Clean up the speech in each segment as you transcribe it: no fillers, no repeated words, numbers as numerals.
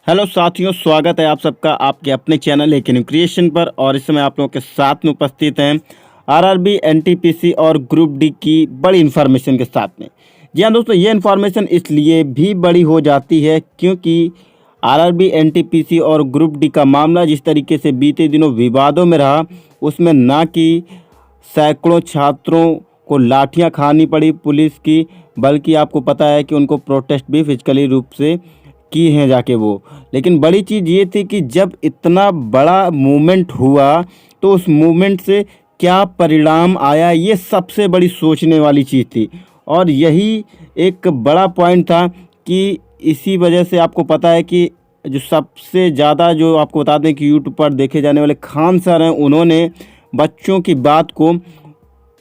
Hello साथियों, स्वागत है आप सबका आपके अपने चैनल एक न्यू क्रिएशन पर। और इस समय आप लोगों के साथ में उपस्थित हैं आरआरबी, एनटीपीसी और ग्रुप डी की बड़ी इन्फॉर्मेशन के साथ में। जी हाँ दोस्तों, ये इन्फॉर्मेशन इसलिए भी बड़ी हो जाती है क्योंकि आरआरबी, एनटीपीसी और ग्रुप डी का मामला जिस तरीके से बीते दिनों विवादों में रहा, उसमें ना कि सैकड़ों छात्रों को लाठियां खानी पड़ी पुलिस की, बल्कि आपको पता है कि उनको प्रोटेस्ट भी फिजिकली रूप से की हैं जाके वो। लेकिन बड़ी चीज़ ये थी कि जब इतना बड़ा मूवमेंट हुआ तो उस मूवमेंट से क्या परिणाम आया, ये सबसे बड़ी सोचने वाली चीज़ थी। और यही एक बड़ा पॉइंट था कि इसी वजह से आपको पता है कि जो सबसे ज़्यादा, जो आपको बता दें कि यूट्यूब पर देखे जाने वाले खान सर हैं, उन्होंने बच्चों की बात को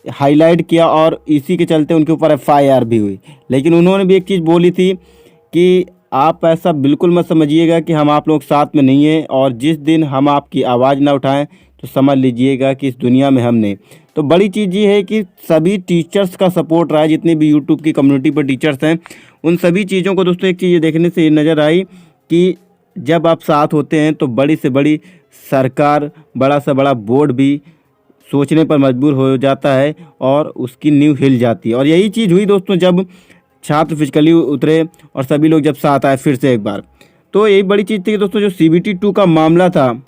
हाईलाइट किया और इसी के चलते उनके ऊपर एफआईआर भी हुई। लेकिन उन्होंने भी एक चीज़ बोली थी कि आप ऐसा बिल्कुल मत समझिएगा कि हम आप लोग साथ में नहीं हैं, और जिस दिन हम आपकी आवाज़ ना उठाएं तो समझ लीजिएगा कि इस दुनिया में हम नहीं। तो बड़ी चीज़ ये है कि सभी टीचर्स का सपोर्ट रहा है, जितने भी यूट्यूब की कम्युनिटी पर टीचर्स हैं, उन सभी चीज़ों को दोस्तों एक चीज़ ये देखने से ये नज़र आई कि जब आप साथ होते हैं तो बड़ी से बड़ी सरकार, बड़ा से बड़ा बोर्ड भी सोचने पर मजबूर हो जाता है और उसकी नींव हिल जाती है। और यही चीज़ हुई दोस्तों जब छात्र फिजिकली उतरे और सभी लोग जब साथ आए फिर से एक बार। तो यही बड़ी चीज़ थी कि दोस्तों जो CBT 2 का मामला था,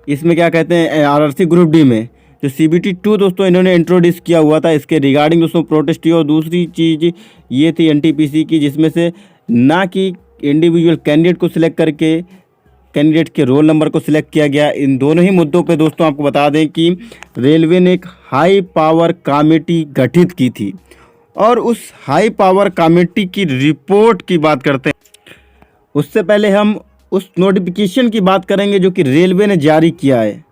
इसमें क्या कहते हैं आरआरसी ग्रुप डी में जो CBT 2 दोस्तों इन्होंने इंट्रोड्यूस किया हुआ था, इसके रिगार्डिंग दोस्तों प्रोटेस्ट हुई। और दूसरी चीज़ ये थी एनटीपीसी की, जिसमें से ना कि इंडिविजुअल कैंडिडेट को सिलेक्ट करके कैंडिडेट के रोल नंबर को सिलेक्ट किया गया। इन दोनों ही मुद्दों पे दोस्तों आपको बता दें कि रेलवे ने एक हाई पावर कमेटी गठित की थी, और उस हाई पावर कमेटी की रिपोर्ट की बात करते हैं। उससे पहले हम उस नोटिफिकेशन की बात करेंगे जो कि रेलवे ने जारी किया है।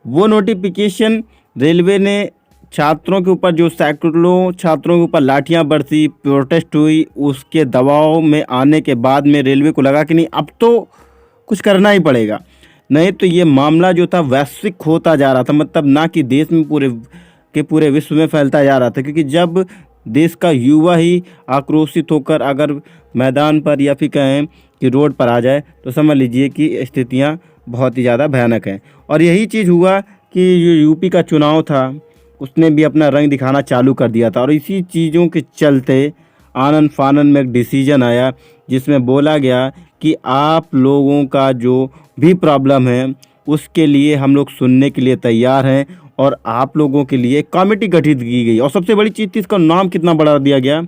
वो नोटिफिकेशन रेलवे ने छात्रों के ऊपर, जो सैकड़ों छात्रों के ऊपर लाठियां बरसी, प्रोटेस्ट हुई, उसके दबाव में आने के बाद में रेलवे को लगा कि नहीं, अब तो कुछ करना ही पड़ेगा, नहीं तो ये मामला जो था वैश्विक होता जा रहा था। मतलब ना कि देश में पूरे विश्व में फैलता जा रहा था, क्योंकि जब देश का युवा ही आक्रोशित होकर अगर मैदान पर या फिर कहें कि रोड पर आ जाए तो समझ लीजिए कि स्थितियां बहुत ही ज़्यादा भयानक हैं। और यही चीज़ हुआ कि जो यूपी का चुनाव था उसने भी अपना रंग दिखाना चालू कर दिया था। और इसी चीज़ों के चलते आनन फानन में एक डिसीजन आया जिसमें बोला गया कि आप लोगों का जो भी प्रॉब्लम है उसके लिए हम लोग सुनने के लिए तैयार हैं, और आप लोगों के लिए कमेटी गठित की गई। और सबसे बड़ी चीज़ थी, इसका नाम कितना बड़ा दिया गया,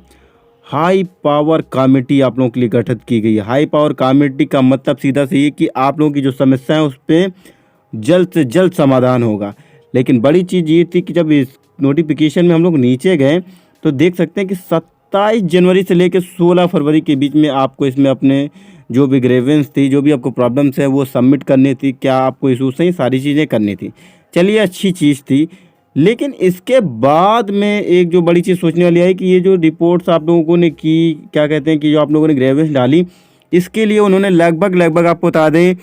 हाई पावर कमेटी आप लोगों के लिए गठित की गई है। हाई पावर कमेटी का मतलब सीधा से ये कि आप लोगों की जो समस्या है उस पर जल्द से जल्द समाधान होगा। लेकिन बड़ी चीज़ ये थी कि जब इस नोटिफिकेशन में हम लोग नीचे गए तो देख सकते हैं कि 27 जनवरी से लेकर 16 फरवरी के बीच में आपको इसमें अपने जो भी ग्रेवेंस थी, जो भी आपको प्रॉब्लम्स है वो सबमिट करनी थी, क्या आपको इशूज़ हैं, सारी चीज़ें करनी थी। चलिए, अच्छी चीज़ थी। लेकिन इसके बाद में एक जो बड़ी चीज़ सोचने वाली है कि ये जो रिपोर्ट्स आप लोगों को ने की, क्या कहते हैं कि जो आप लोगों ने ग्रेवेंस डाली, इसके लिए उन्होंने लगभग आपको बता दें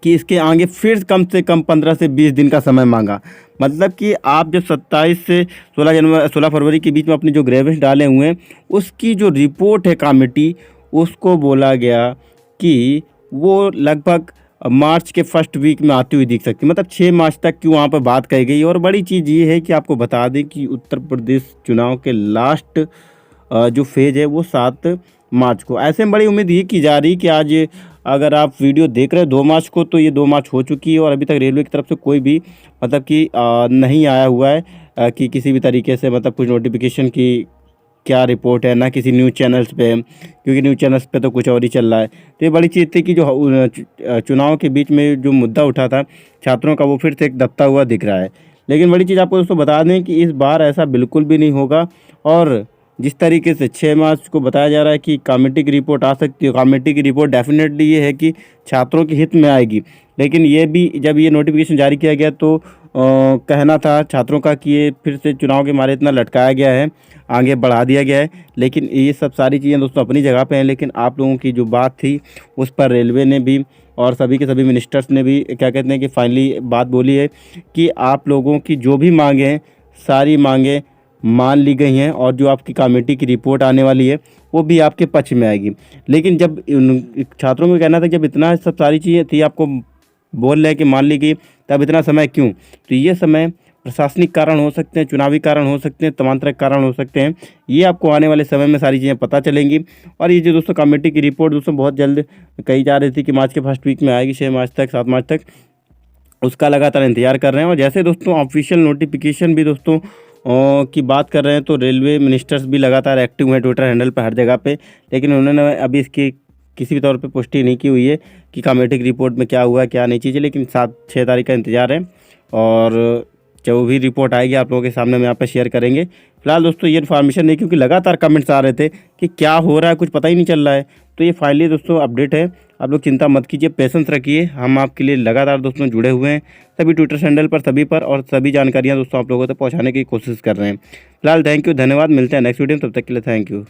कि इसके आगे फिर कम से कम 15 से 20 दिन का समय मांगा। मतलब कि आप जब 27 से 16 फरवरी के बीच में अपने जो ग्रेवेंस डाले हुए हैं उसकी जो रिपोर्ट है कमेटी, उसको बोला गया कि वो लगभग मार्च के फर्स्ट वीक में आती हुई दिख सकती है। मतलब 6 मार्च तक की वहाँ पर बात कही गई। और बड़ी चीज़ ये है कि आपको बता दें कि उत्तर प्रदेश चुनाव के लास्ट जो फेज़ है वो 7 मार्च को। ऐसे में बड़ी उम्मीद ये की जा रही कि आज अगर आप वीडियो देख रहे हैं 2 मार्च को, तो ये 2 मार्च हो चुकी है और अभी तक रेलवे की तरफ से कोई भी मतलब कि नहीं आया हुआ है कि किसी भी तरीके से मतलब कुछ नोटिफिकेशन की क्या रिपोर्ट है, ना किसी न्यूज़ चैनल्स पे, क्योंकि न्यूज़ चैनल्स पे तो कुछ और ही चल रहा है। तो ये बड़ी चीज़ थी कि जो चुनाव के बीच में जो मुद्दा उठा था छात्रों का, वो फिर से एक दबता हुआ दिख रहा है। लेकिन बड़ी चीज़ आपको दोस्तों बता दें कि इस बार ऐसा बिल्कुल भी नहीं होगा। और जिस तरीके से 6 मार्च को बताया जा रहा है कि कमेटी की रिपोर्ट आ सकती है, कमेटी की रिपोर्ट डेफिनेटली ये है कि छात्रों के हित में आएगी। लेकिन ये भी जब ये नोटिफिकेशन जारी किया गया तो कहना था छात्रों का कि ये फिर से चुनाव के मारे इतना लटकाया गया है, आगे बढ़ा दिया गया है। लेकिन ये सब सारी चीज़ें दोस्तों अपनी जगह पे हैं। लेकिन आप लोगों की जो बात थी उस पर रेलवे ने भी और सभी के सभी मिनिस्टर्स ने भी क्या कहते हैं कि फाइनली बात बोली है कि आप लोगों की जो भी मांगें हैं, सारी मांगें मान ली गई हैं और जो आपकी कमेटी की रिपोर्ट आने वाली है वो भी आपके पक्ष में आएगी। लेकिन जब छात्रों का कहना था जब इतना सब सारी चीज़ें थी आपको बोल रहे हैं कि मान ली गई, तब इतना समय क्यों? तो ये समय प्रशासनिक कारण हो सकते हैं, चुनावी कारण हो सकते हैं, तमाम कारण हो सकते हैं। ये आपको आने वाले समय में सारी चीज़ें पता चलेंगी। और ये जो दोस्तों कमेटी की रिपोर्ट दोस्तों बहुत जल्द कही जा रही थी कि मार्च के फर्स्ट वीक में आएगी, 6 मार्च तक, 7 मार्च तक, उसका लगातार इंतजार कर रहे हैं। और जैसे दोस्तों ऑफिशियल नोटिफिकेशन भी दोस्तों की बात कर रहे हैं तो रेलवे मिनिस्टर्स भी लगातार एक्टिव हैं ट्विटर हैंडल पर हर जगह पे, लेकिन उन्होंने अभी इसकी किसी भी तौर पे पुष्टि नहीं की हुई है कि कमेटी की रिपोर्ट में क्या हुआ क्या नहीं चीज़ें। लेकिन 7-6 तारीख का इंतज़ार है और जो भी रिपोर्ट आएगी आप लोगों के सामने हम यहाँ पे शेयर करेंगे। फिलहाल दोस्तों ये इन्फॉर्मेशन नहीं, क्योंकि लगातार कमेंट्स आ रहे थे कि क्या हो रहा है, कुछ पता ही नहीं चल रहा है। तो ये फाइनली दोस्तों अपडेट है। आप लोग चिंता मत कीजिए, पेशेंस रखिए, हम आपके लिए लगातार दोस्तों जुड़े हुए हैं सभी ट्विटर हैंडल पर, सभी पर, और सभी जानकारियाँ दोस्तों आप लोगों तक पहुँचाने की कोशिश कर रहे हैं। फिलहाल थैंक यू, धन्यवाद, मिलते हैं नेक्स्ट वीडियो में, तब तक के लिए थैंक यू।